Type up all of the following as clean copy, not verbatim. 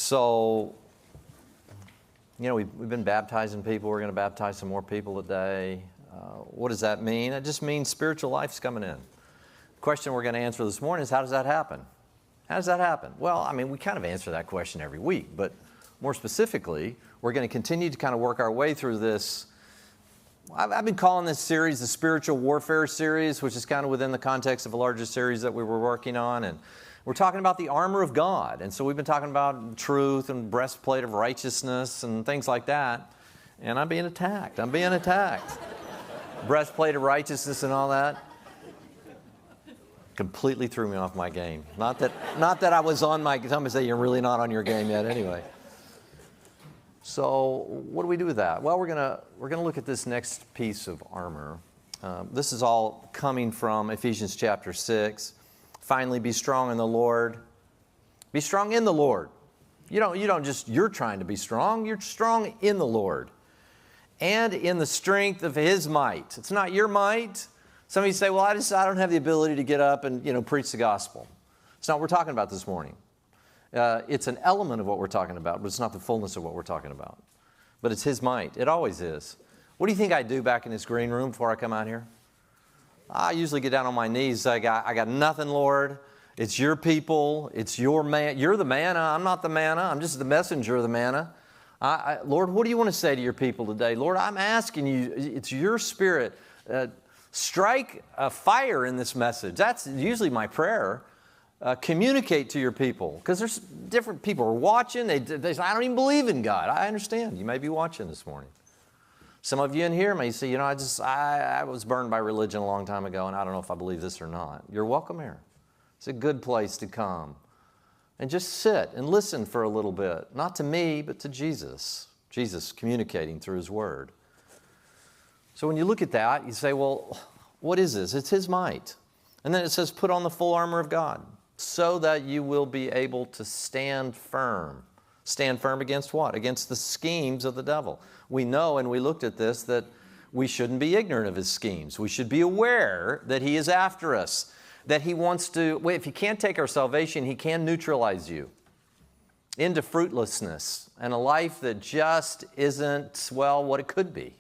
So, we've been baptizing people. We're going to baptize some more people today. What does that mean? It just means spiritual life's coming in. The question we're going to answer this morning is, how does that happen? How does that happen? Well, we kind of answer that question every week, but more specifically, we're going to continue to kind of work our way through this. I've been calling this series the Spiritual Warfare Series, which is kind of within the context of a larger series that we were working on. And we're talking about the armor of God. And so we've been talking about truth and breastplate of righteousness and things like that. And I'm being attacked. Breastplate of righteousness and all that. Completely threw me off my game. Not that I was on my, somebody say you're really not on your game yet anyway. So what do we do with that? Well, we're gonna look at this next piece of armor. This is all coming from Ephesians chapter 6. Finally, be strong in the Lord. Be strong in the Lord. You don't just, you're trying to be strong. You're strong in the Lord. And in the strength of His might. It's not your might. Some of you say, well, I don't have the ability to get up and, preach the gospel. It's not what we're talking about this morning. It's an element of what we're talking about, but it's not the fullness of what we're talking about. But it's His might. It always is. What do you think I do back in this green room before I come out here? I usually get down on my knees. I got nothing, Lord. It's your people. It's your man. You're the manna. I'm not the manna. I'm just the messenger of the manna. Lord, what do you want to say to your people today? Lord, I'm asking you, it's your Spirit. Strike a fire in this message. That's usually my prayer. Communicate to your people. Because there's different people who are watching. They say, I don't even believe in God. I understand. You may be watching this morning. Some of you in here may say, I was burned by religion a long time ago, and I don't know if I believe this or not. You're welcome here. It's a good place to come. And just sit and listen for a little bit. Not to me, but to Jesus. Jesus communicating through His Word. So when you look at that, you say, well, what is this? It's His might. And then it says, put on the full armor of God so that you will be able to stand firm. Stand firm against what? Against the schemes of the devil. We know, and we looked at this, that we shouldn't be ignorant of his schemes. We should be aware that he is after us, that he wants to, if he can't take our salvation, he can neutralize you into fruitlessness and a life that just isn't, what it could be.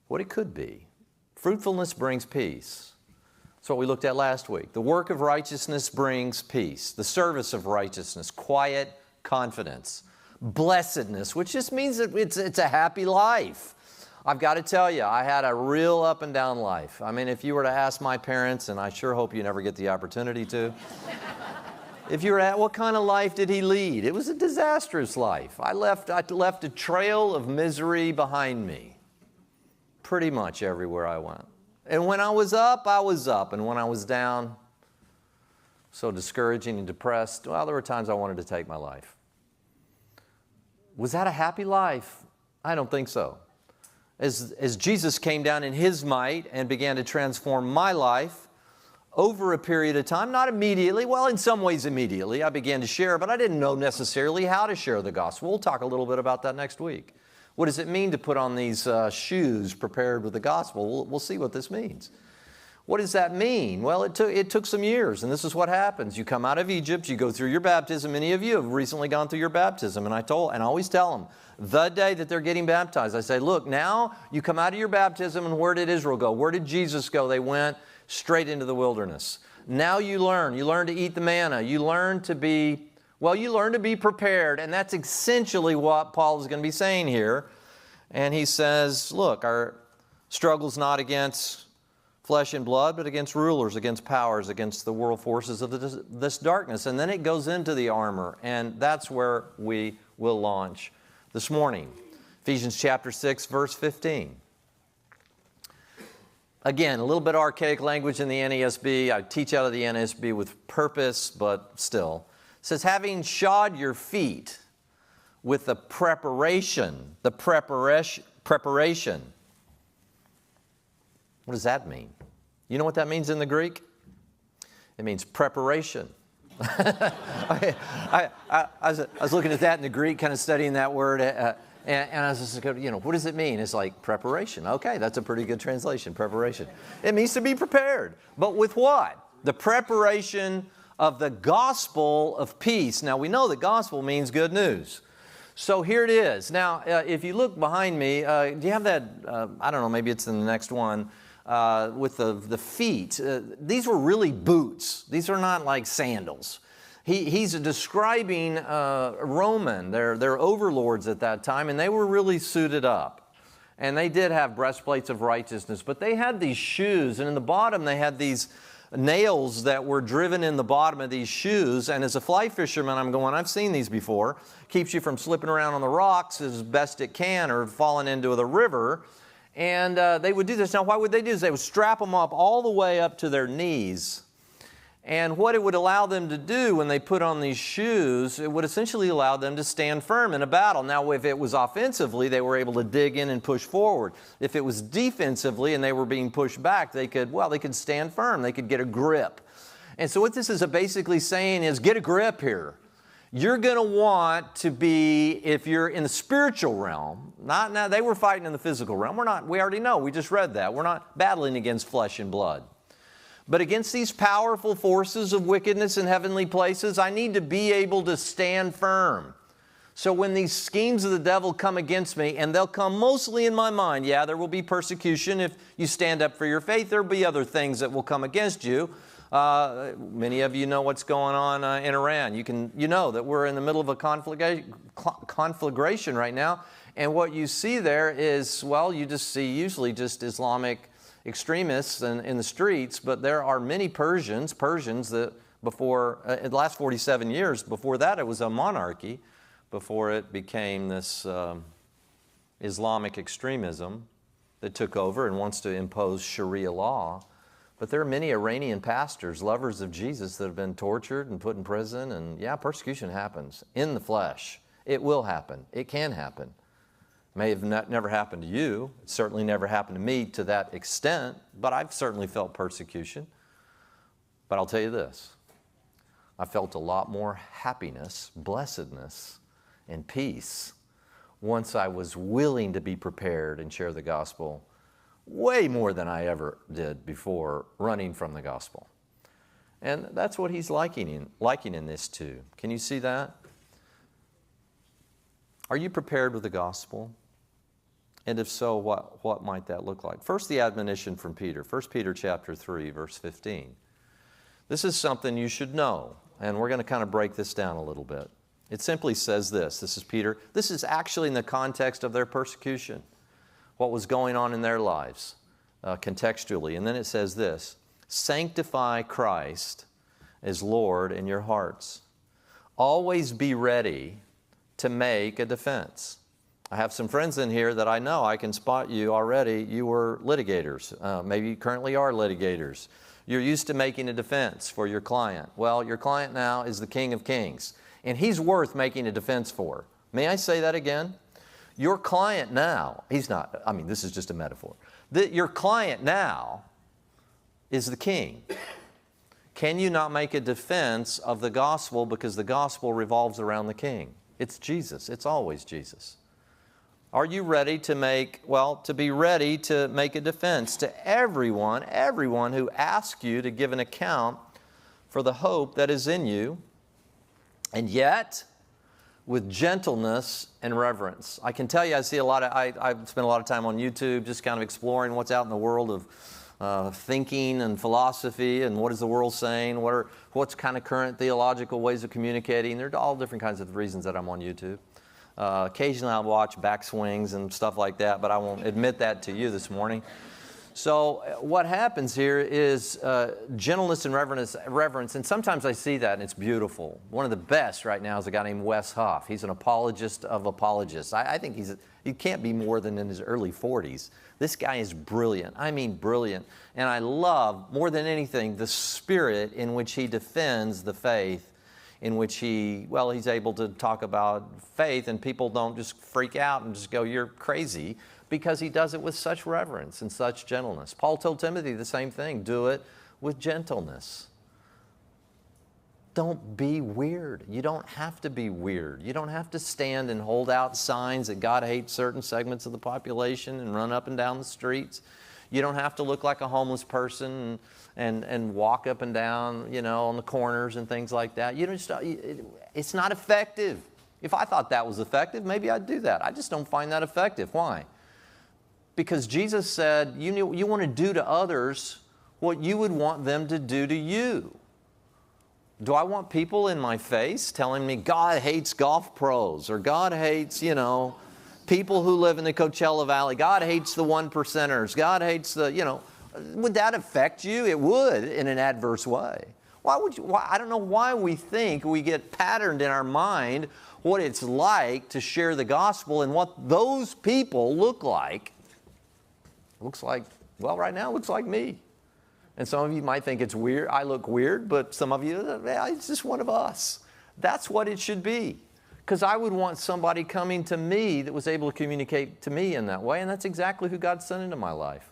What it could be. Fruitfulness brings peace. That's what we looked at last week. The work of righteousness brings peace. The service of righteousness, quiet confidence. Blessedness, which just means that it's a happy life. I've got to tell you, I had a real up and down life. If you were to ask my parents, and I sure hope you never get the opportunity to, if you were to ask, what kind of life did he lead? It was a disastrous life. I left a trail of misery behind me. Pretty much everywhere I went. And when I was up, I was up. And when I was down, so discouraging and depressed, there were times I wanted to take my life. Was that a happy life? I don't think so. As Jesus came down in His might and began to transform my life over a period of time, not immediately, in some ways immediately, I began to share, but I didn't know necessarily how to share the gospel. We'll talk a little bit about that next week. What does it mean to put on these shoes prepared with the gospel? We'll see what this means. What does that mean? Well, it took some years, and this is what happens. You come out of Egypt, you go through your baptism. Many of you have recently gone through your baptism, and I always tell them, the day that they're getting baptized, I say, look, now you come out of your baptism, and where did Israel go? Where did Jesus go? They went straight into the wilderness. Now you learn to eat the manna. You learn to be prepared, and that's essentially what Paul is going to be saying here. And he says, look, our struggle's not against flesh and blood, but against rulers, against powers, against the world forces of this darkness. And then it goes into the armor, and that's where we will launch this morning. Ephesians chapter 6, verse 15. Again, a little bit archaic language in the NASB. I teach out of the NASB with purpose, but still. It says, having shod your feet with the preparation. What does that mean? You know what that means in the Greek? It means preparation. I was looking at that in the Greek, kind of studying that word, and I was just going, what does it mean? It's like preparation. Okay, that's a pretty good translation, preparation. It means to be prepared. But with what? The preparation of the gospel of peace. Now, we know that gospel means good news. So here it is. Now, if you look behind me, do you have that, I don't know, maybe it's in the next one, with the feet. These were really boots. These are not like sandals. He's describing Roman, their overlords at that time, and they were really suited up. And they did have breastplates of righteousness, but they had these shoes, and in the bottom they had these nails that were driven in the bottom of these shoes. And as a fly fisherman, I'm going, I've seen these before. Keeps you from slipping around on the rocks as best it can or falling into the river. And they would do this. Now, why would they do this? They would strap them up all the way up to their knees. And what it would allow them to do when they put on these shoes, it would essentially allow them to stand firm in a battle. Now, if it was offensively, they were able to dig in and push forward. If it was defensively and they were being pushed back, they could stand firm. They could get a grip. And so what this is basically saying is, get a grip here. You're going to want to be, if you're in the spiritual realm, not now, they were fighting in the physical realm. We already know, we just read that. We're not battling against flesh and blood. But against these powerful forces of wickedness in heavenly places, I need to be able to stand firm. So when these schemes of the devil come against me, and they'll come mostly in my mind, yeah, there will be persecution if you stand up for your faith. There will be other things that will come against you. Many of you know what's going on in Iran. You know that we're in the middle of a conflagration right now. And what you see there is, well, you just see usually just Islamic extremists in the streets, but there are many Persians that before, in the last 47 years, before that it was a monarchy, before it became this Islamic extremism that took over and wants to impose Sharia law. But there are many Iranian pastors, lovers of Jesus, that have been tortured and put in prison, and yeah, persecution happens in the flesh. It will happen. It can happen. May have never happened to you. It certainly never happened to me to that extent, but I've certainly felt persecution. But I'll tell you this, I felt a lot more happiness, blessedness, and peace once I was willing to be prepared and share the gospel, way more than I ever did before running from the gospel. And that's what he's likening this to. Can you see that? Are you prepared with the gospel? And if so, what might that look like? First, the admonition from Peter. 1 Peter chapter 3, verse 15. This is something you should know, and we're going to kind of break this down a little bit. It simply says this. This is Peter. This is actually in the context of their persecution, what was going on in their lives, contextually. And then it says this, sanctify Christ as Lord in your hearts. Always be ready to make a defense. I have some friends in here that I know, I can spot you already. You were litigators. Maybe you currently are litigators. You're used to making a defense for your client. Well, your client now is the King of Kings, and he's worth making a defense for. May I say that again? Your client now, he's not, I mean, this is just a metaphor. Your client now is the king. Can you not make a defense of the gospel because the gospel revolves around the king? It's Jesus. It's always Jesus. Are you ready to be ready to make a defense to everyone who asks you to give an account for the hope that is in you, and yet with gentleness and reverence? I can tell you, I've spent a lot of time on YouTube just kind of exploring what's out in the world of thinking and philosophy, and what is the world saying, what's kind of current theological ways of communicating. There are all different kinds of reasons that I'm on YouTube. Occasionally I'll watch backswings and stuff like that, but I won't admit that to you this morning. So what happens here is gentleness and reverence, and sometimes I see that and it's beautiful. One of the best right now is a guy named Wes Huff. He's an apologist of apologists. I think he can't be more than in his early 40s. This guy is brilliant. I mean brilliant. And I love, more than anything, the spirit in which he defends the faith, in which he's able to talk about faith, and people don't just freak out and just go, you're crazy, because he does it with such reverence and such gentleness. Paul told Timothy the same thing, do it with gentleness. Don't be weird. You don't have to be weird. You don't have to stand and hold out signs that God hates certain segments of the population and run up and down the streets. You don't have to look like a homeless person and walk up and down, on the corners and things like that. It's not effective. If I thought that was effective, maybe I'd do that. I just don't find that effective. Why? Because Jesus said, you want to do to others what you would want them to do to you. Do I want people in my face telling me God hates golf pros, or God hates, people who live in the Coachella Valley? God hates the 1%ers. God hates the, would that affect you? It would, in an adverse way. I don't know why we think we get patterned in our mind what it's like to share the gospel and what those people look like. Looks like, right now it looks like me. And some of you might think it's weird. I look weird, but some of you, it's just one of us. That's what it should be. Because I would want somebody coming to me that was able to communicate to me in that way, and that's exactly who God sent into my life.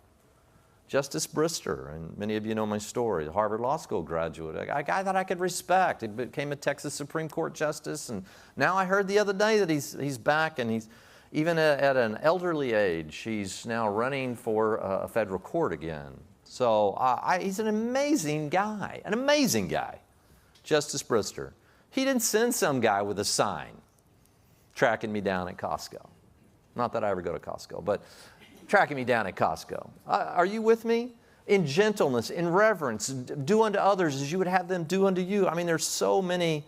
Justice Brister, and many of you know my story, the Harvard Law School graduate, a guy that I could respect. He became a Texas Supreme Court justice, and now I heard the other day that he's back, and he's even at an elderly age, he's now running for a federal court again. So he's an amazing guy, Justice Brister. He didn't send some guy with a sign tracking me down at Costco. Not that I ever go to Costco, but tracking me down at Costco. Are you with me? In gentleness, in reverence, do unto others as you would have them do unto you. I mean, there's so many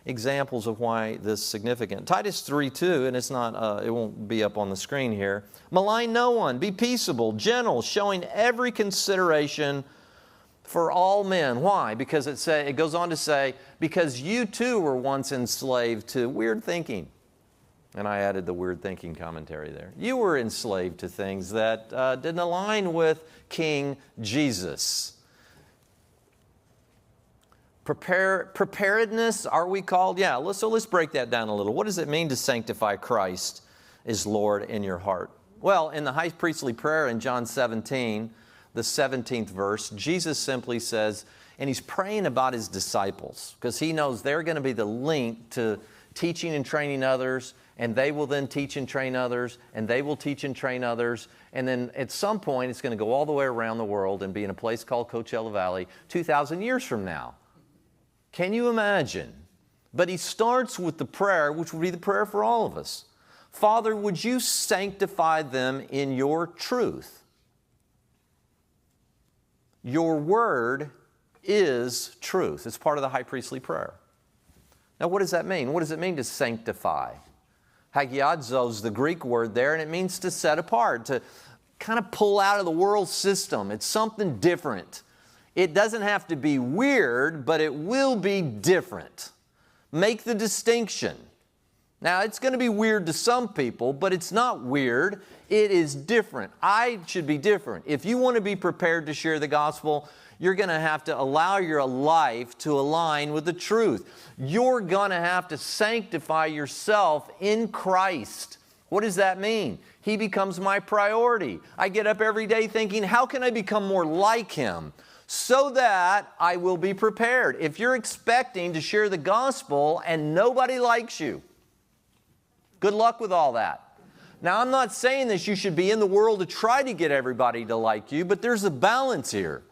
examples of why this is significant. Titus 3:2, and it's not, it won't be up on the screen here. Malign no one, be peaceable, gentle, showing every consideration for all men. Why? Because it goes on to say, because you too were once enslaved to weird thinking. And I added the weird thinking commentary there. You were enslaved to things that didn't align with King Jesus. Preparedness, are we called? Yeah, so let's break that down a little. What does it mean to sanctify Christ as Lord in your heart? Well, in the high priestly prayer in John 17, the 17th verse, Jesus simply says, and he's praying about his disciples, because he knows they're going to be the link to teaching and training others, and they will then teach and train others, and they will teach and train others, and then at some point it's going to go all the way around the world and be in a place called Coachella Valley 2,000 years from now. Can you imagine? But he starts with the prayer, which would be the prayer for all of us. Father, would you sanctify them in your truth? Your word is truth. It's part of the high priestly prayer. Now, what does that mean? What does it mean to sanctify? Hagiadzo is the Greek word there, and it means to set apart, to kind of pull out of the world system. It's something different. It doesn't have to be weird, but it will be different. Make the distinction. Now, it's going to be weird to some people, but it's not weird. It is different. I should be different. If you want to be prepared to share the gospel, you're going to have to allow your life to align with the truth. You're going to have to sanctify yourself in Christ. What does that mean? He becomes my priority. I get up every day thinking, how can I become more like Him? So that I will be prepared. If you're expecting to share the gospel and nobody likes you, good luck with all that. Now, I'm not saying that you should be in the world to try to get everybody to like you, but there's a balance here.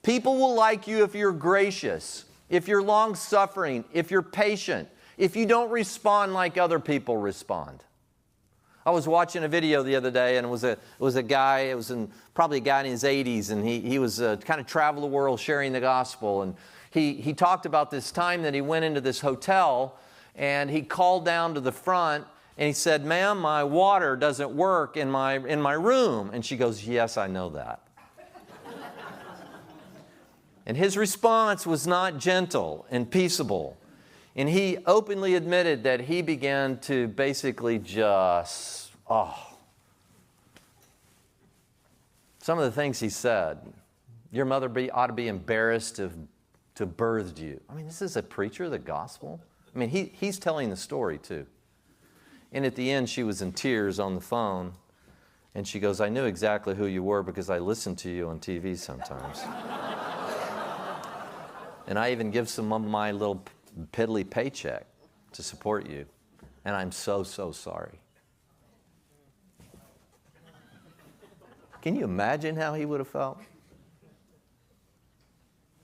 People will like you if you're gracious, if you're long-suffering, if you're patient, if you don't respond like other people respond. I was watching a video the other day, and it was a guy, probably a guy in his 80s, and he was kind of travel the world sharing the gospel. And he talked about this time that he went into this hotel, and he called down to the front, and he said, "Ma'am, my water doesn't work in my room." And she goes, "Yes, I know that." And his response was not gentle and peaceable. And he openly admitted that he began to basically just, some of the things he said. Your mother ought to be embarrassed to birthed you. I mean, this is a preacher of the gospel. I mean, he's telling the story too. And at the end, she was in tears on the phone. And she goes, "I knew exactly who you were because I listened to you on TV sometimes." "And I even give some of my little piddly paycheck to support you. And I'm so, so sorry." Can you imagine how he would have felt?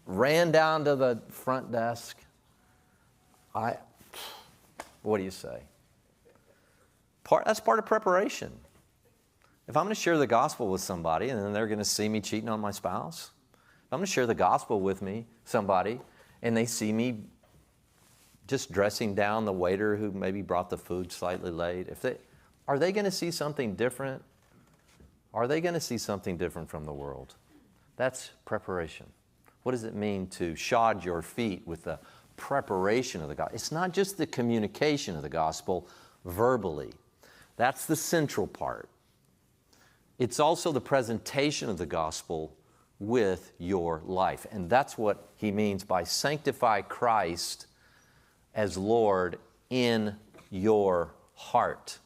Ran down to the front desk. What do you say? That's part of preparation. If I'm going to share the gospel with somebody and then they're going to see me cheating on my spouse, if I'm going to share the gospel with somebody, and they see me just dressing down the waiter who maybe brought the food slightly late, are they going to see something different? Are they going to see something different from the world? That's preparation. What does it mean to shod your feet with the preparation of the gospel? It's not just the communication of the gospel verbally. That's the central part. It's also the presentation of the gospel with your life. And that's what he means by sanctify Christ as Lord in your heart.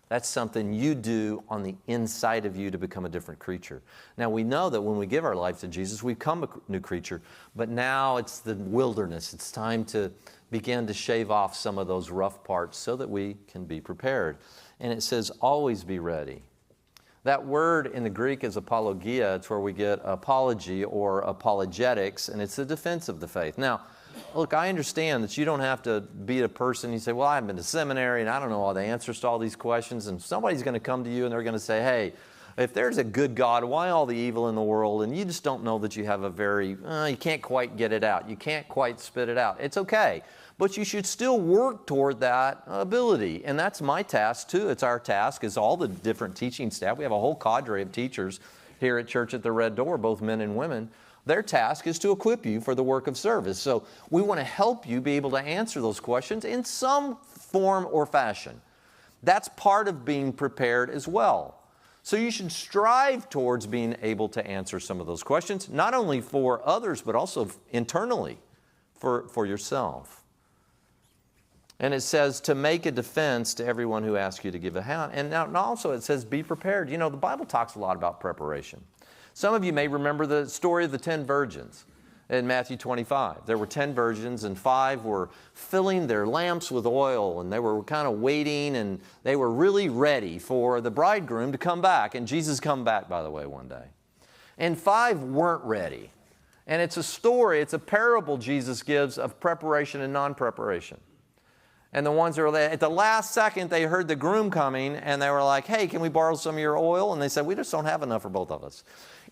That's something you do on the inside of you to become a different creature. Now, we know that when we give our life to Jesus, we become a new creature, but now it's the wilderness. It's time to begin to shave off some of those rough parts so that we can be prepared. And it says, always be ready. That word in the Greek is apologia. It's where we get apology or apologetics, and it's the defense of the faith. Now, look, I understand that you don't have to be a person, you say, well, I haven't been to seminary and I don't know all the answers to all these questions, and somebody's going to come to you and they're going to say, hey, if there's a good God, why all the evil in the world? And you just don't know that you have you can't quite get it out. You can't quite spit it out. It's okay. But you should still work toward that ability. And that's my task too. It's our task as all the different teaching staff. We have a whole cadre of teachers here at Church at the Red Door, both men and women. Their task is to equip you for the work of service. So we want to help you be able to answer those questions in some form or fashion. That's part of being prepared as well. So you should strive towards being able to answer some of those questions, not only for others, but also internally for yourself. And it says to make a defense to everyone who asks you to give a hand. And now also it says be prepared. You know, the Bible talks a lot about preparation. Some of you may remember the story of the 10 virgins in Matthew 25. There were 10 virgins and 5 were filling their lamps with oil, and they were kind of waiting, and they were really ready for the bridegroom to come back. And Jesus come back, by the way, one day. And 5 weren't ready. And it's a story, it's a parable Jesus gives of preparation and non-preparation. And the ones that were there, at the last second, they heard the groom coming, and they were like, hey, can we borrow some of your oil? And they said, we just don't have enough for both of us.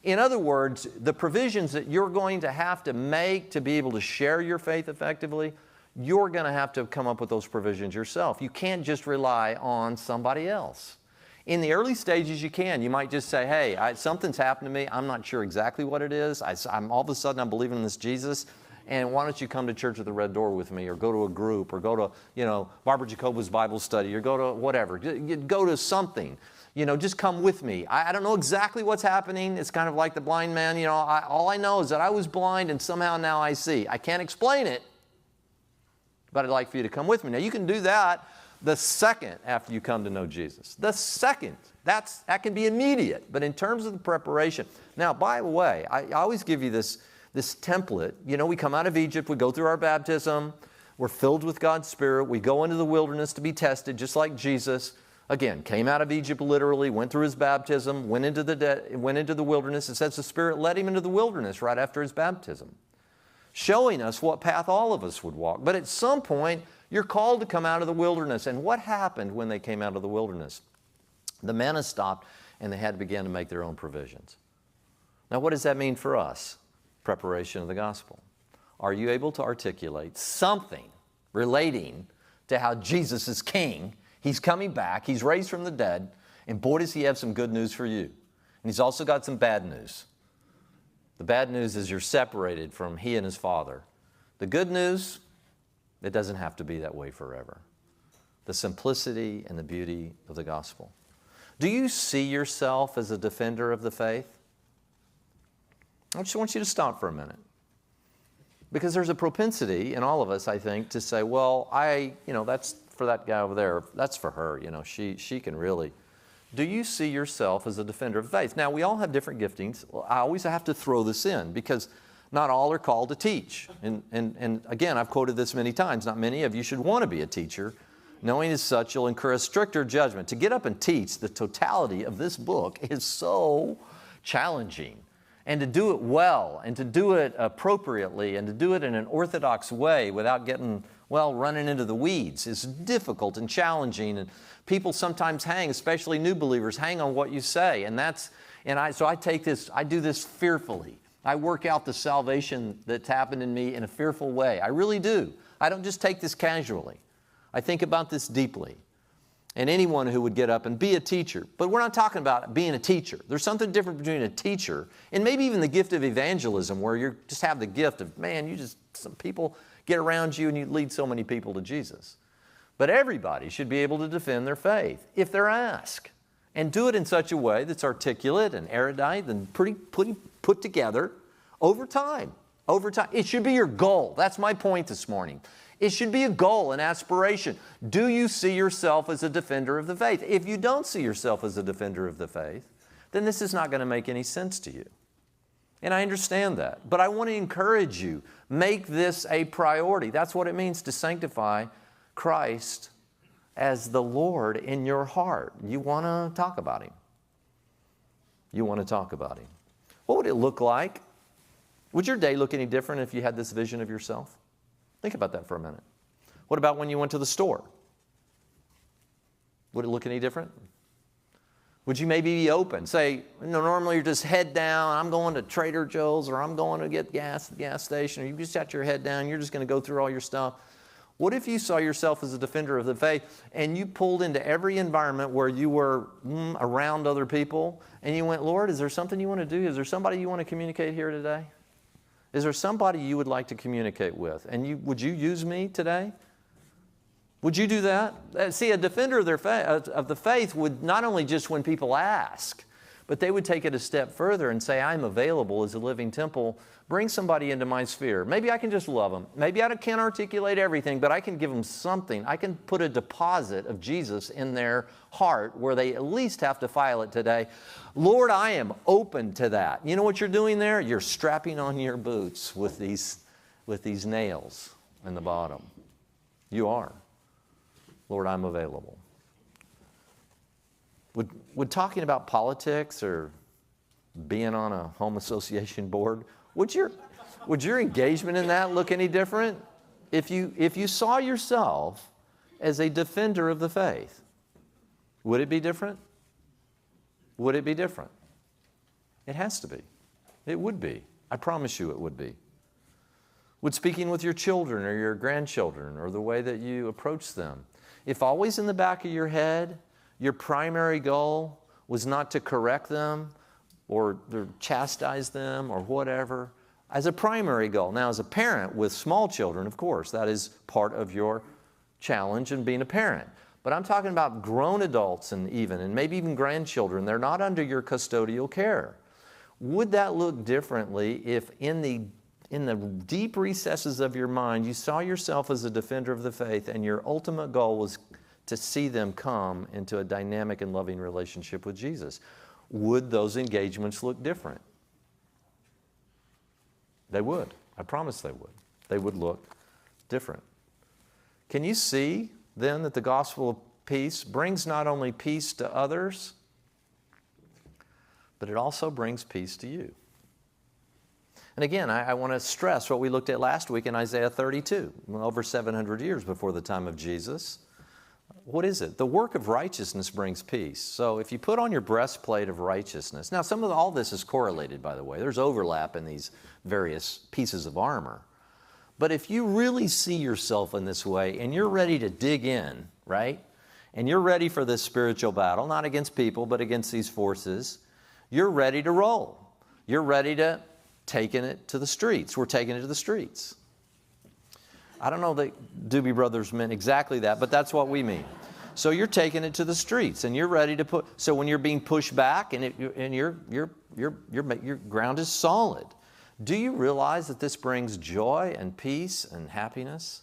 In other words, the provisions that you're going to have to make to be able to share your faith effectively, you're going to have to come up with those provisions yourself. You can't just rely on somebody else. In the early stages, you can. You might just say, hey, something's happened to me. I'm not sure exactly what it is. I'm all of a sudden, I'm believing in this Jesus. And why don't you come to Church at the Red Door with me, or go to a group, or go to, Barbara Jacobus Bible study, or go to whatever. Go to something. Just come with me. I don't know exactly what's happening. It's kind of like the blind man. All I know is that I was blind and somehow now I see. I can't explain it, but I'd like for you to come with me. Now, you can do that the second after you come to know Jesus. The second. That can be immediate. But in terms of the preparation. Now, by the way, I always give you this template. We come out of Egypt. We go through our baptism. We're filled with God's Spirit. We go into the wilderness to be tested, just like Jesus. Again, came out of Egypt literally, went through his baptism, went into the wilderness. It says the Spirit led him into the wilderness right after his baptism, showing us what path all of us would walk. But at some point, you're called to come out of the wilderness. And what happened when they came out of the wilderness? The manna stopped, and they had to begin to make their own provisions. Now, what does that mean for us? Preparation of the gospel. Are you able to articulate something relating to how Jesus is King? He's coming back. He's raised from the dead. And boy, does he have some good news for you. And he's also got some bad news. The bad news is you're separated from he and his Father. The good news, it doesn't have to be that way forever. The simplicity and the beauty of the gospel. Do you see yourself as a defender of the faith? I just want you to stop for a minute. Because there's a propensity in all of us, I think, to say, well, that's for that guy over there. That's for her. She can really. Do you see yourself as a defender of faith? Now, we all have different giftings. I always have to throw this in because not all are called to teach. And again, I've quoted this many times. Not many of you should want to be a teacher. Knowing as such, you'll incur a stricter judgment. To get up and teach the totality of this book is so challenging. And to do it well, and to do it appropriately, and to do it in an orthodox way without getting, running into the weeds is difficult and challenging. And people sometimes hang, especially new believers, hang on what you say. So I do this fearfully. I work out the salvation that's happened in me in a fearful way. I really do. I don't just take this casually. I think about this deeply. And anyone who would get up and be a teacher. But we're not talking about being a teacher. There's something different between a teacher and maybe even the gift of evangelism, where you just have the gift of, some people get around you and you lead so many people to Jesus. But everybody should be able to defend their faith if they're asked, and do it in such a way that's articulate and erudite and pretty put together over time. Over time. It should be your goal. That's my point this morning. It should be a goal, an aspiration. Do you see yourself as a defender of the faith? If you don't see yourself as a defender of the faith, then this is not going to make any sense to you. And I understand that. But I want to encourage you, make this a priority. That's what it means to sanctify Christ as the Lord in your heart. You want to talk about Him. You want to talk about Him. What would it look like? Would your day look any different if you had this vision of yourself? Think about that for a minute. What about when you went to the store? Would it look any different? Would you maybe be open? Say, normally you're just head down, I'm going to Trader Joe's, or I'm going to get gas at the gas station, or you just got your head down, you're just going to go through all your stuff. What if you saw yourself as a defender of the faith and you pulled into every environment where you were around other people and you went, Lord, is there something you want to do? Is there somebody you want to communicate here today? Is there somebody you would like to communicate with? And would you use me today? Would you do that? See, a defender of the faith would not only just when people ask, but they would take it a step further and say, I'm available as a living temple. Bring somebody into my sphere. Maybe I can just love them. Maybe I can't articulate everything, but I can give them something. I can put a deposit of Jesus in their heart where they at least have to file it today. Lord, I am open to that. You know what you're doing there? You're strapping on your boots with these nails in the bottom. You are. Lord, I'm available. Would talking about politics or being on a home association board, would your engagement in that look any different? If you saw yourself as a defender of the faith, would it be different? Would it be different? It has to be. It would be. I promise you it would be. Would speaking with your children or your grandchildren or the way that you approach them, if always in the back of your head, your primary goal was not to correct them or to chastise them or whatever, as a primary goal. Now, as a parent with small children, of course, that is part of your challenge in being a parent. But I'm talking about grown adults and maybe even grandchildren. They're not under your custodial care. Would that look differently if in the deep recesses of your mind you saw yourself as a defender of the faith and your ultimate goal was to see them come into a dynamic and loving relationship with Jesus? Would those engagements look different? They would. I promise they would. They would look different. Can you see then that the gospel of peace brings not only peace to others, but it also brings peace to you? And again, I want to stress what we looked at last week in Isaiah 32, over 700 years before the time of Jesus. What is it? The work of righteousness brings peace. So if you put on your breastplate of righteousness, now all this is correlated, by the way. There's overlap in these various pieces of armor. But if you really see yourself in this way and you're ready to dig in, right? And you're ready for this spiritual battle, not against people, but against these forces, you're ready to roll. You're ready to taking it to the streets. We're taking it to the streets. I don't know that Doobie Brothers meant exactly that, but that's what we mean. So you're taking it to the streets, and you're ready to put. So when you're being pushed back, and your ground is solid, do you realize that this brings joy and peace and happiness?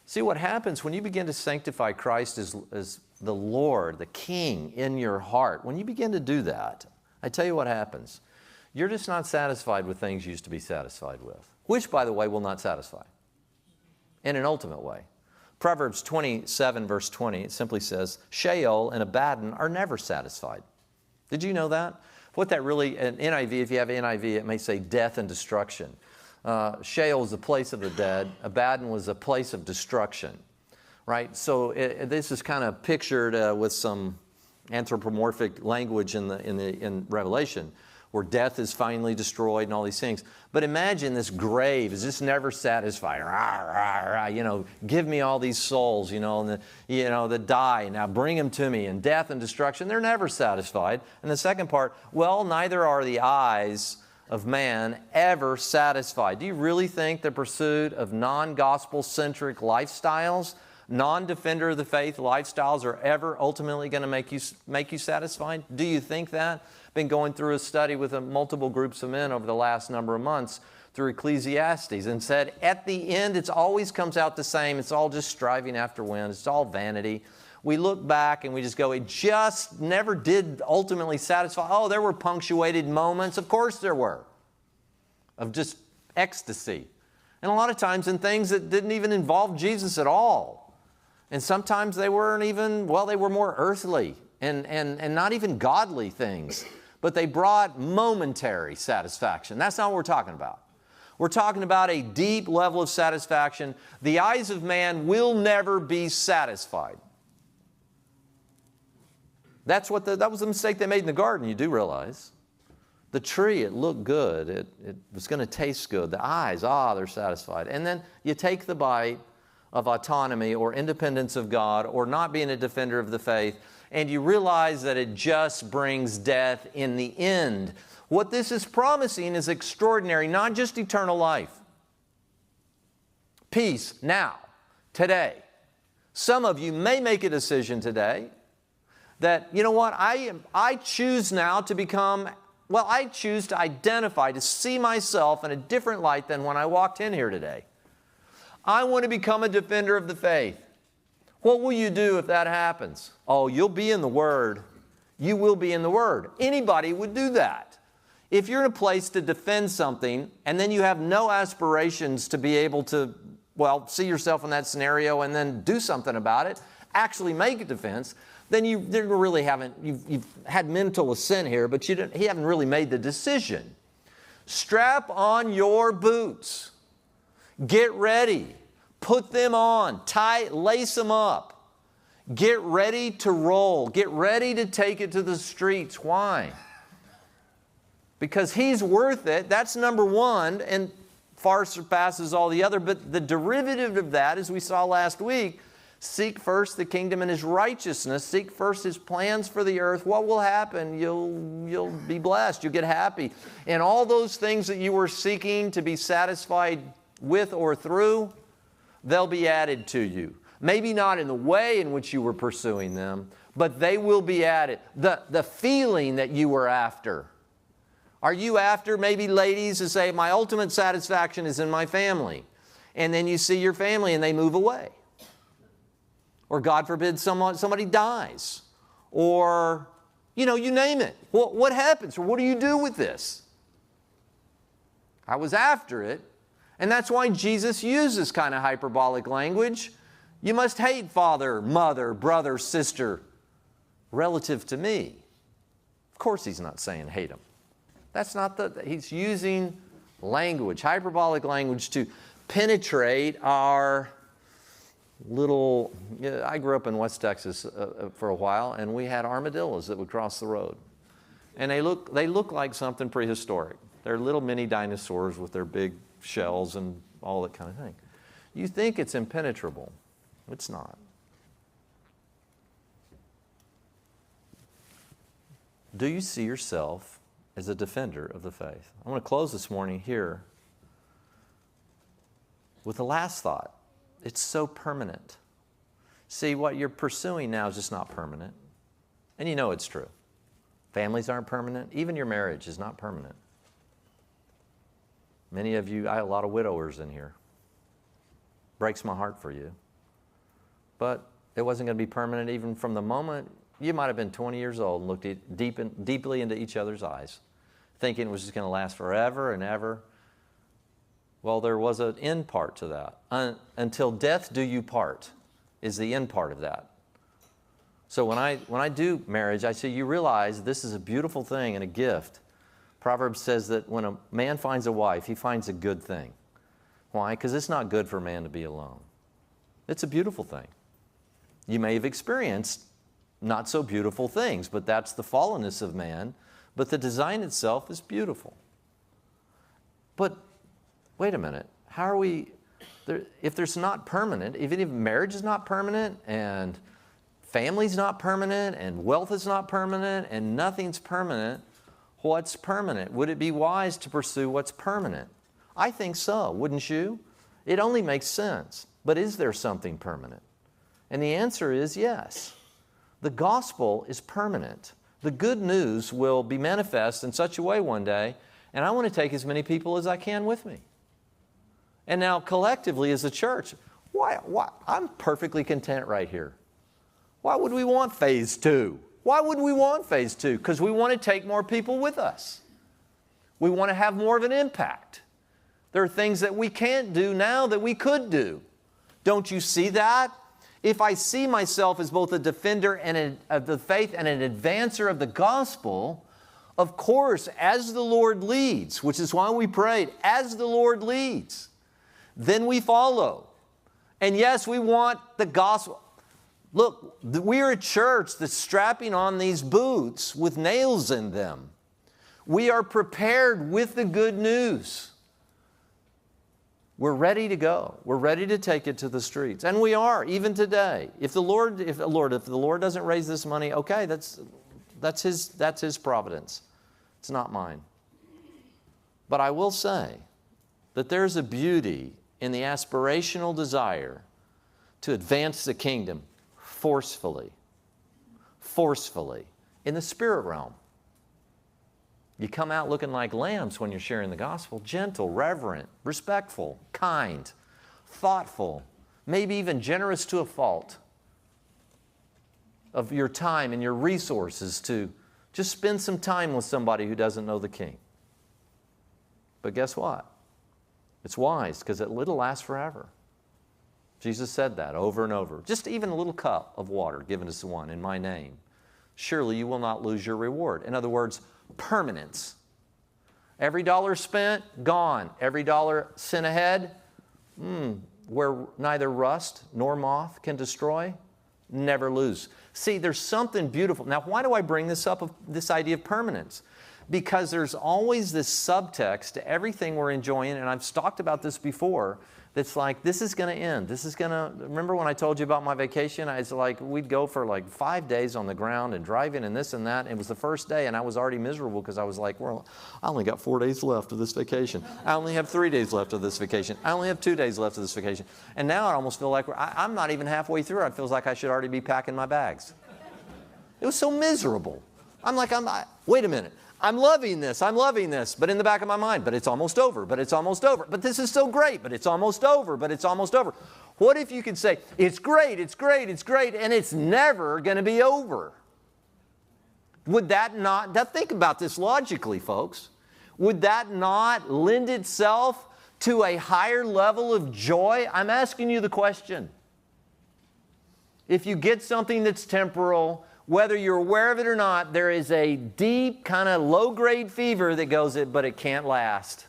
See, what happens when you begin to sanctify Christ as the Lord, the King in your heart. When you begin to do that, I tell you what happens. You're just not satisfied with things you used to be satisfied with, which, by the way, will not satisfy in an ultimate way. Proverbs 27, verse 20, it simply says, Sheol and Abaddon are never satisfied. Did you know that? What that really, in NIV, if you have NIV, it may say death and destruction. Sheol is the place of the dead. Abaddon was a place of destruction, right? So this is kind of pictured with some anthropomorphic language in Revelation, where death is finally destroyed and all these things. But imagine this grave is just never satisfied. Rah, rah, rah, you know, give me all these souls, you know, that die. Now bring them to me. And death and destruction, they're never satisfied. And the second part, well, neither are the eyes of man ever satisfied. Do you really think the pursuit of non-gospel-centric lifestyles, non-defender of the faith lifestyles are ever ultimately going to make you satisfied? Do you think that? Been going through a study with multiple groups of men over the last number of months through Ecclesiastes, and said at the end it always comes out the same. It's all just striving after wind. It's all vanity. We look back and we just go, it just never did ultimately satisfy. Oh, there were punctuated moments. Of course there were. Of just ecstasy. And a lot of times in things that didn't even involve Jesus at all. And sometimes they weren't even, well, they were more earthly and not even godly things. But they brought momentary satisfaction. That's not what we're talking about. We're talking about a deep level of satisfaction. The eyes of man will never be satisfied. That was the mistake they made in the garden, you do realize. The tree, it looked good. It was going to taste good. The eyes, they're satisfied. And then you take the bite of autonomy or independence of God or not being a defender of the faith, and you realize that it just brings death in the end. What this is promising is extraordinary, not just eternal life. Peace now, today. Some of you may make a decision today that, you know what, I choose now to become, well, I choose to identify, to see myself in a different light than when I walked in here today. I want to become a defender of the faith. What will you do if that happens? Oh, you'll be in the Word. You will be in the Word. Anybody would do that. If you're in a place to defend something and then you have no aspirations to be able to, well, see yourself in that scenario and then do something about it, actually make a defense, then you really haven't, you've had mental assent here, but you haven't really made the decision. Strap on your boots. Get ready. Put them on. Lace them up. Get ready to roll. Get ready to take it to the streets. Why? Because He's worth it. That's number one, and far surpasses all the other. But the derivative of that, as we saw last week, seek first the kingdom and His righteousness. Seek first His plans for the earth. What will happen? You'll be blessed. You'll get happy. And all those things that you were seeking to be satisfied with or through, they'll be added to you. Maybe not in the way in which you were pursuing them, but they will be added. The feeling that you were after. Are you after, maybe ladies who say, my ultimate satisfaction is in my family. And then you see your family and they move away. Or God forbid somebody dies. Or, you name it. What happens? Or what do you do with this? I was after it. And that's why Jesus uses kind of hyperbolic language. You must hate father, mother, brother, sister, relative to me. Of course He's not saying hate them. That's not He's using language, hyperbolic language, to penetrate our little, I grew up in West Texas for a while, and we had armadillos that would cross the road. And they look like something prehistoric. They're little mini dinosaurs with their big shells and all that kind of thing. You think it's impenetrable. It's not. Do you see yourself as a defender of the faith? I want to close this morning here with the last thought. It's so permanent. See, what you're pursuing now is just not permanent. And you know it's true. Families aren't permanent. Even your marriage is not permanent. Many of you, I have a lot of widowers in here. Breaks my heart for you. But it wasn't going to be permanent even from the moment you might have been 20 years old and looked deeply into each other's eyes, thinking it was just going to last forever and ever. Well, there was an end part to that. Until death do you part is the end part of that. So when I do marriage, I say, you realize this is a beautiful thing and a gift. Proverbs says that when a man finds a wife, he finds a good thing. Why? Because it's not good for a man to be alone. It's a beautiful thing. You may have experienced not so beautiful things, but that's the fallenness of man. But the design itself is beautiful. But wait a minute. How are we, if there's not permanent, even if marriage is not permanent and family's not permanent and wealth is not permanent and nothing's permanent, what's permanent? Would it be wise to pursue what's permanent? I think so, wouldn't you? It only makes sense. But is there something permanent? And the answer is yes. The gospel is permanent. The good news will be manifest in such a way one day, and I want to take as many people as I can with me. And now collectively as a church, why? I'm perfectly content right here. Why would we want phase 2? Why would we want phase 2? Because we want to take more people with us. We want to have more of an impact. There are things that we can't do now that we could do. Don't you see that? If I see myself as both a defender of the faith and an advancer of the gospel, of course, as the Lord leads, which is why we prayed, as the Lord leads, then we follow. And yes, we want the gospel. Look, we're a church that's strapping on these boots with nails in them. We are prepared with the good news. We're ready to go. We're ready to take it to the streets. And we are, even today. If the Lord doesn't raise this money, okay, that's His providence. It's not mine. But I will say that there's a beauty in the aspirational desire to advance the kingdom forcefully, in the spirit realm. You come out looking like lambs when you're sharing the gospel, gentle, reverent, respectful, kind, thoughtful, maybe even generous to a fault of your time and your resources to just spend some time with somebody who doesn't know the King. But guess what? It's wise because it'll last forever. Jesus said that over and over. Just even a little cup of water given to someone in my name, surely you will not lose your reward. In other words, permanence. Every dollar spent, gone. Every dollar sent ahead, where neither rust nor moth can destroy, never lose. See, there's something beautiful. Now, why do I bring this up, this idea of permanence? Because there's always this subtext to everything we're enjoying, and I've talked about this before, that's like, this is going to end. Remember when I told you about my vacation? I was like, we'd go for like 5 days on the ground and drive in and this and that. It was the first day and I was already miserable because I was like, well, I only got 4 days left of this vacation. I only have 3 days left of this vacation. I only have 2 days left of this vacation. And now I almost feel like I'm not even halfway through. It feels like I should already be packing my bags. It was so miserable. Wait a minute. I'm loving this, but in the back of my mind, but it's almost over, but this is so great, but it's almost over. What if you could say, it's great, and it's never going to be over? Would that not, now think about this logically, folks, would that not lend itself to a higher level of joy? I'm asking you the question. If you get something that's temporal, whether you're aware of it or not, there is a deep kind of low-grade fever that goes, but it can't last.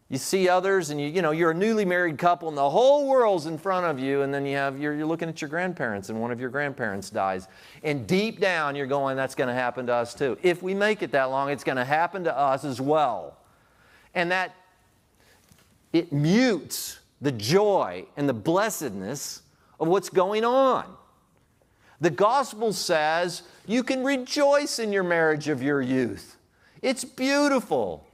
You see others and you're a newly married couple and the whole world's in front of you, and then you're looking at your grandparents and one of your grandparents dies. And deep down you're going, that's going to happen to us too. If we make it that long, it's going to happen to us as well. And that it mutes the joy and the blessedness of what's going on. The gospel says you can rejoice in your marriage of your youth. It's beautiful.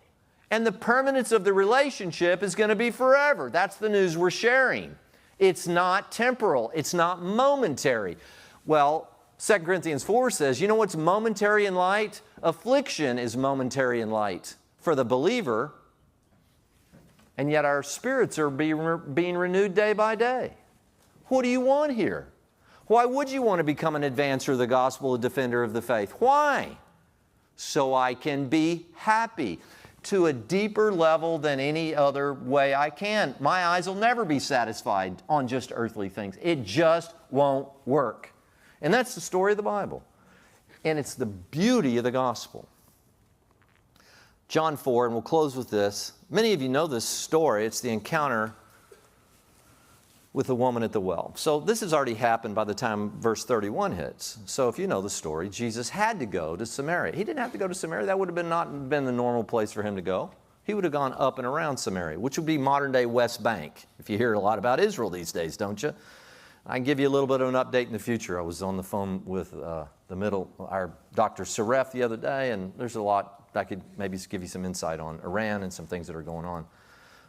And the permanence of the relationship is going to be forever. That's the news we're sharing. It's not temporal. It's not momentary. Well, 2 Corinthians 4 says, you know what's momentary in light? Affliction is momentary in light for the believer. And yet our spirits are being renewed day by day. What do you want here? Why would you want to become an advancer of the gospel, a defender of the faith? Why? So I can be happy. to a deeper level than any other way I can. My eyes will never be satisfied on just earthly things. It just won't work. And that's the story of the Bible. And it's the beauty of the gospel. John 4, and we'll close with this. Many of you know this story. It's the encounter with the woman at the well. So this has already happened by the time verse 31 hits. So if you know the story, Jesus had to go to Samaria. He didn't have to go to Samaria. That would have not been the normal place for him to go. He would have gone up and around Samaria, which would be modern-day West Bank. If you hear a lot about Israel these days, don't you? I can give you a little bit of an update in the future. I was on the phone with our Dr. Saref the other day, and there's a lot I could maybe give you some insight on Iran and some things that are going on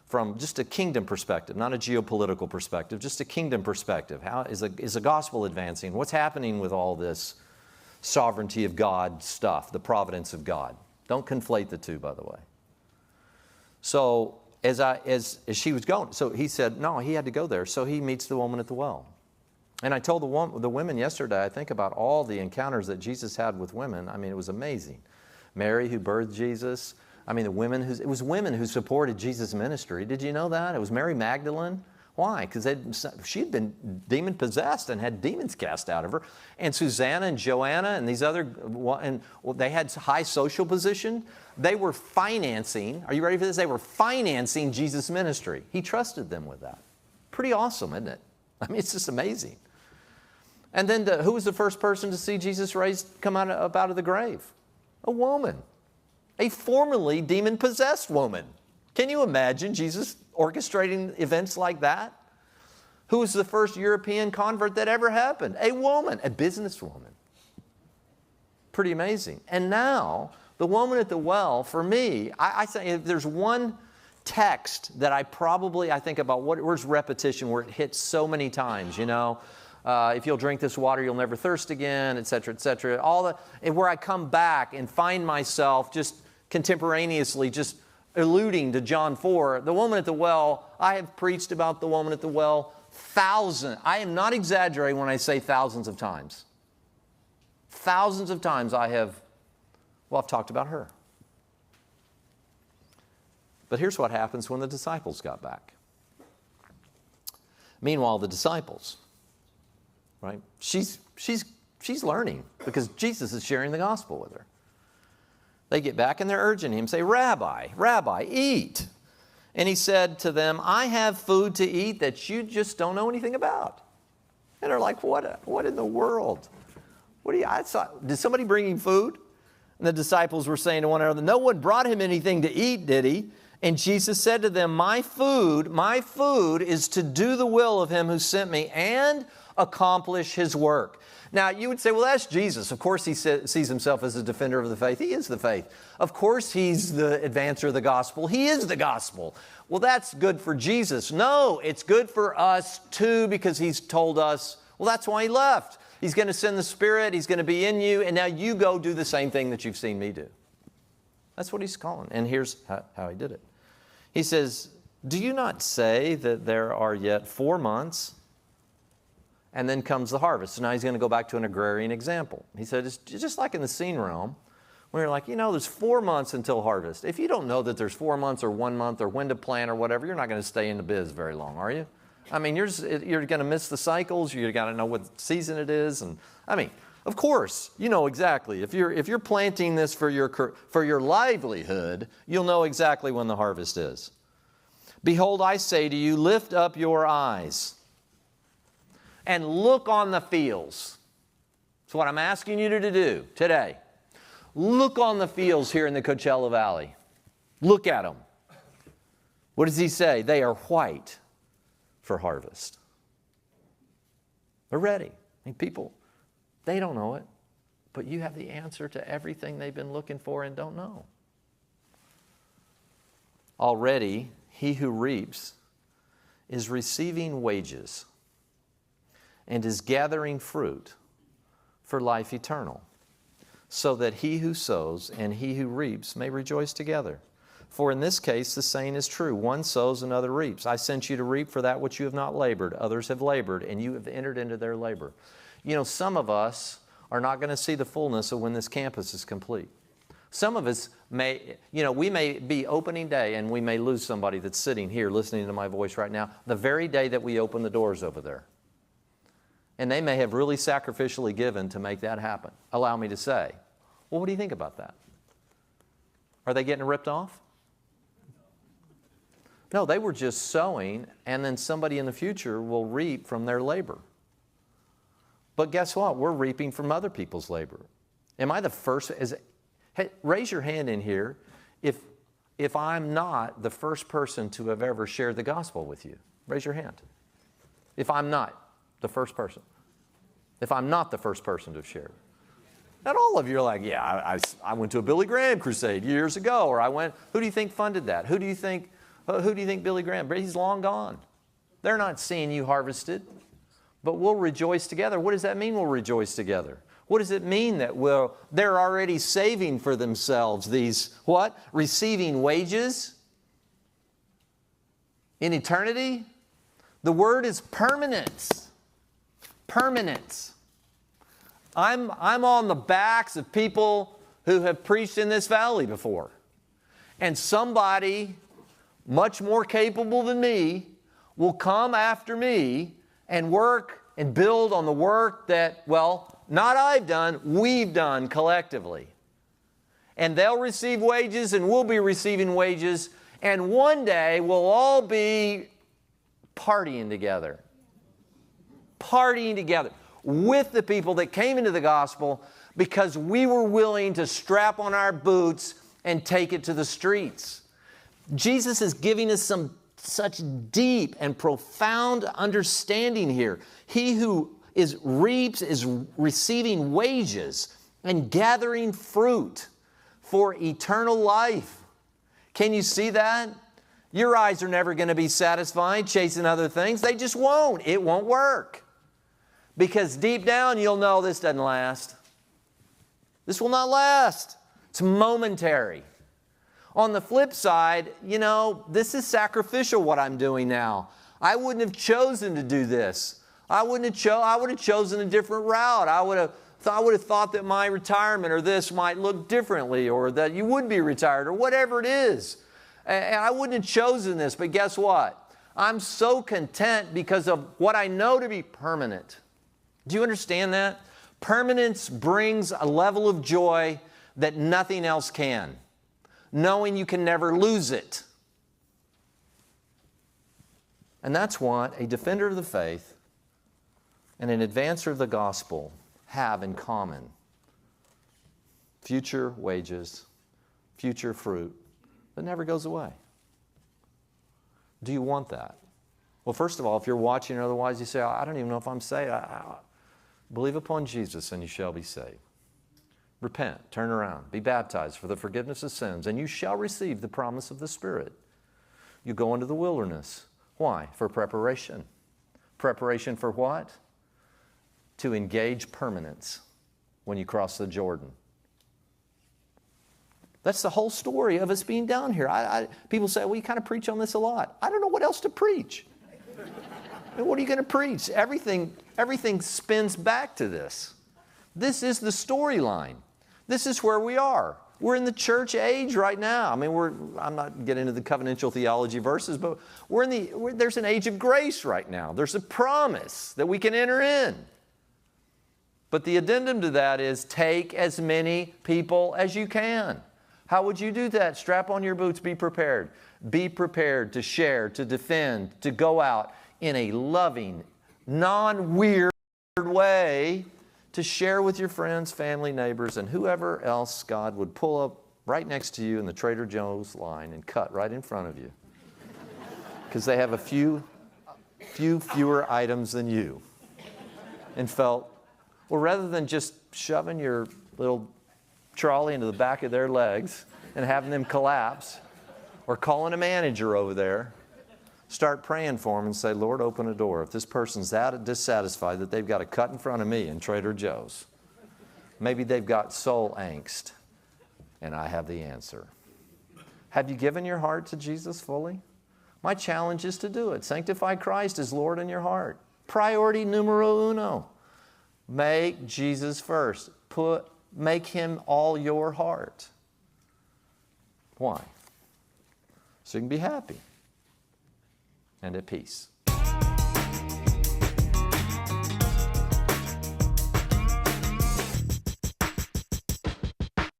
from just a kingdom perspective, not a geopolitical perspective, just a kingdom perspective. How is the gospel advancing? What's happening with all this sovereignty of God stuff, the providence of God? Don't conflate the two, by the way. So as she was going, so he said, no, he had to go there. So he meets the woman at the well. And I told the women yesterday, I think about all the encounters that Jesus had with women. I mean, it was amazing. Mary, who birthed Jesus. I mean, it was women who supported Jesus' ministry. Did you know that? It was Mary Magdalene. Why? Because she'd been demon-possessed and had demons cast out of her. And Susanna and Joanna and these other, they had high social position. They were financing, are you ready for this? They were financing Jesus' ministry. He trusted them with that. Pretty awesome, isn't it? I mean, it's just amazing. And then who was the first person to see Jesus come up out of the grave? A woman. A formerly demon-possessed woman. Can you imagine Jesus orchestrating events like that? Who was the first European convert that ever happened? A woman, a businesswoman. Pretty amazing. And now, the woman at the well, for me, I say if there's one text that I think about, where's repetition, where it hits so many times, you know? If you'll drink this water, you'll never thirst again, et cetera, et cetera. And where I come back and find myself just contemporaneously just alluding to John 4. The woman at the well, I have preached about the woman at the well I am not exaggerating when I say thousands of times. Thousands of times I've talked about her. But here's what happens when the disciples got back. Meanwhile, the disciples, right? She's learning because Jesus is sharing the gospel with her. They get back and they're urging him, say, Rabbi, eat. And he said to them, I have food to eat that you just don't know anything about. And they're like, what in the world? Did somebody bring him food? And the disciples were saying to one another, no one brought him anything to eat, did he? And Jesus said to them, my food is to do the will of him who sent me and accomplish his work. Now, you would say, well, that's Jesus. Of course, he sees himself as a defender of the faith. He is the faith. Of course, he's the advancer of the gospel. He is the gospel. Well, that's good for Jesus. No, it's good for us too, because he's told us, well, that's why he left. He's going to send the Spirit. He's going to be in you. And now you go do the same thing that you've seen me do. That's what he's calling. And here's how he did it. He says, do you not say that there are yet 4 months? And then comes the harvest. So now he's going to go back to an agrarian example. He said, it's just like in the scene realm, where you're like, there's 4 months until harvest. If you don't know that there's 4 months or 1 month or when to plant or whatever, you're not going to stay in the biz very long, are you? I mean, you're going to miss the cycles. You've got to know what season it is. And I mean, of course, you know exactly. If you're planting this for your livelihood, you'll know exactly when the harvest is. Behold, I say to you, lift up your eyes and look on the fields. That's what I'm asking you to do today. Look on the fields here in the Coachella Valley. Look at them. What does he say? They are white for harvest. They're ready. I mean, people, they don't know it, but you have the answer to everything they've been looking for and don't know. Already, he who reaps is receiving wages and is gathering fruit for life eternal, so that he who sows and he who reaps may rejoice together. For in this case the saying is true, one sows, another reaps. I sent you to reap for that which you have not labored. Others have labored, and you have entered into their labor. Some of us are not going to see the fullness of when this campus is complete. Some of us may, we may be opening day and we may lose somebody that's sitting here listening to my voice right now the very day that we open the doors over there. And they may have really sacrificially given to make that happen. Allow me to say, well, what do you think about that? Are they getting ripped off? No, they were just sowing, and then somebody in the future will reap from their labor. But guess what? We're reaping from other people's labor. Am I the first? Hey, raise your hand in here if I'm not the first person to have ever shared the gospel with you. Raise your hand. If I'm not the first person. If I'm not the first person to have shared. Not all of you are like, yeah, I went to a Billy Graham crusade years ago, or who do you think funded that? Who do you think Billy Graham? He's long gone. They're not seeing you harvested. But we'll rejoice together. What does that mean, we'll rejoice together? What does it mean that they're already saving for themselves these, what? Receiving wages in eternity? The word is permanence. Permanence. I'm on the backs of people who have preached in this valley before. And somebody much more capable than me will come after me and work and build on the work that, well, not I've done, we've done collectively. And they'll receive wages and we'll be receiving wages. And one day we'll all be partying together. Partying together with the people that came into the gospel because we were willing to strap on our boots and take it to the streets. Jesus is giving us such deep and profound understanding here. He who reaps is receiving wages and gathering fruit for eternal life. Can you see that? Your eyes are never going to be satisfied chasing other things. They just won't. It won't work. Because deep down you'll know this doesn't last. This will not last. It's momentary. On the flip side, this is sacrificial what I'm doing now. I wouldn't have chosen to do this. I would have chosen a different route. I would have thought that my retirement or this might look differently, or that you would be retired, or whatever it is. And I wouldn't have chosen this, but guess what? I'm so content because of what I know to be permanent. Do you understand that? Permanence brings a level of joy that nothing else can. Knowing you can never lose it. And that's what a defender of the faith and an advancer of the gospel have in common. Future wages, future fruit that never goes away. Do you want that? Well, first of all, if you're watching or otherwise, you say, I don't even know if I'm saved. Believe upon Jesus and you shall be saved. Repent, turn around, be baptized for the forgiveness of sins, and you shall receive the promise of the Spirit. You go into the wilderness. Why? For preparation. Preparation for what? To engage permanence when you cross the Jordan. That's the whole story of us being down here. People say, well, you kind of preach on this a lot. I don't know what else to preach. What are you going to preach? Everything spins back to this. This is the storyline. This is where we are. We're in the church age right now. I mean, I'm not getting into the covenantal theology verses, but there's an age of grace right now. There's a promise that we can enter in. But the addendum to that is take as many people as you can. How would you do that? Strap on your boots, be prepared. Be prepared to share, to defend, to go out in a loving, non-weird way, to share with your friends, family, neighbors, and whoever else God would pull up right next to you in the Trader Joe's line and cut right in front of you. Because they have a few fewer items than you. And felt, well, rather than just shoving your little trolley into the back of their legs and having them collapse, or calling a manager over there, start praying for them and say, Lord, open a door. If this person's that dissatisfied that they've got to cut in front of me in Trader Joe's, maybe they've got soul angst, and I have the answer. Have you given your heart to Jesus fully? My challenge is to do it. Sanctify Christ as Lord in your heart. Priority numero uno. Make Jesus first. Make Him all your heart. Why? So you can be happy and at peace.